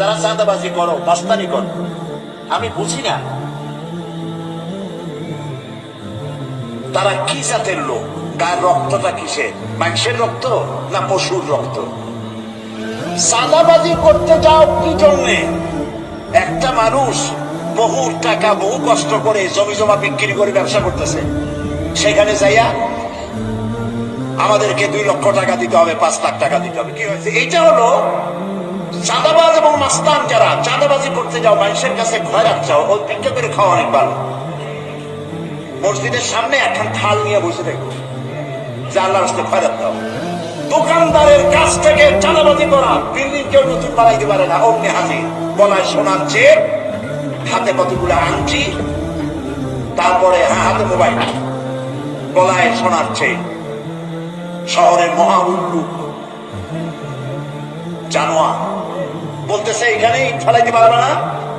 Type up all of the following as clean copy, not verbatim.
যারা চাঁদাবাজি করো, মাস্তানি করো, আমি বুঝি না তারা কি জাতের লোক, গায়ের রক্তটা কিসের, মানুষের রক্ত না পশুর রক্ত? চাঁদাবাজি করতে যাও কি জন্যে? একটা মানুষ বহু টাকা বহু কষ্ট করে জমি জমা বিক্রি করে ব্যবসা করতেছে, সেখানে যাইয়া আমাদেরকে 2 লক্ষ টাকা দিতে হবে, 5 লাখ টাকা দিতে হবে। কি হয়েছে? এইটা হলো চাঁদাবাজ এবং মাস্তান। যারা চাঁদাবাজি করতে যাও, মানুষের কাছে খয়রাত চাও, ওই ভিক্ষা করে খাওয়া অনেক ভালো। মসজিদের সামনে একখান থাল নিয়ে বসে দেখো যে আল্লাহর রাস্তায় খয়রাত দাও। দোকানদারের কাছ থেকে চাঁদাবাজি করা, বিল্ডিং কেউ নতুন বানাইতে পারে না, অমনি হাজির। গলায় সোনার চেন, হাতে কতগুলো আংটি, তারপরে হাতে মোবাইল, গলায় সোনার চেন। শহরের মহা উল্লু জানোয়ার বলতেছে এখানে ইট ফেলাইতে পারবে না,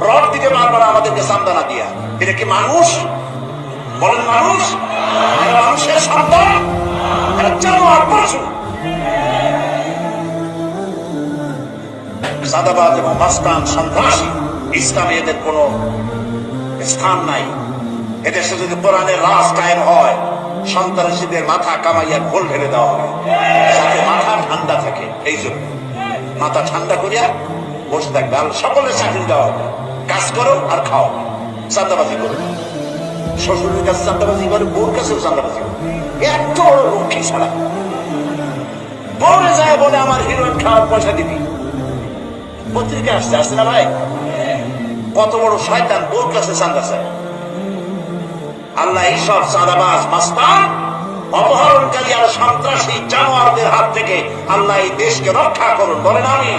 রড দিতে পারবে না আমাদেরকে সামদানা দিয়া। এটা কি মানুষ? বলেন মানুষ? মানুষের সন্তান? জানোয়ার পশু। চাঁদাবাজ এবং মাস্তান, সন্ত্রাসী, ইসলামে এদের কোন স্থান নাই। এদেশে যদি কোরআনের রাজ কায়েম হয়, সন্ত্রাসীদের মাথা কামাইয়া ঘোল ঢেলে দেওয়া হবে, যাতে মাথা ঠান্ডা থাকে। এই জন্য মাথা ঠান্ডা করিয়া বসে থাকবে। আর সকলের চাকরি দেওয়া হবে, কাজ করো আর খাও, চাঁদাবাজি করো। শ্বশুরের কাছে চাঁদাবাজি করে, বোর কাছেও চাঁদাবাজি করে। এত বড় লক্ষ্মী ছাড়া বলে যায়, বলে আমার হিরোইন খাওয়ার পয়সা দিবি। পত্রিকা আসছে, আসছে না ভাই? কত বড় শয়তান, বোর কাছে চাঁদা চায়। আল্লাহ এইসব চাঁদাবাজ, মাস্তান, অপহরণকারী আর সন্ত্রাসী জানোয়ারদের হাত থেকে আল্লাহ এই দেশকে রক্ষা করুন, বলেন আমি।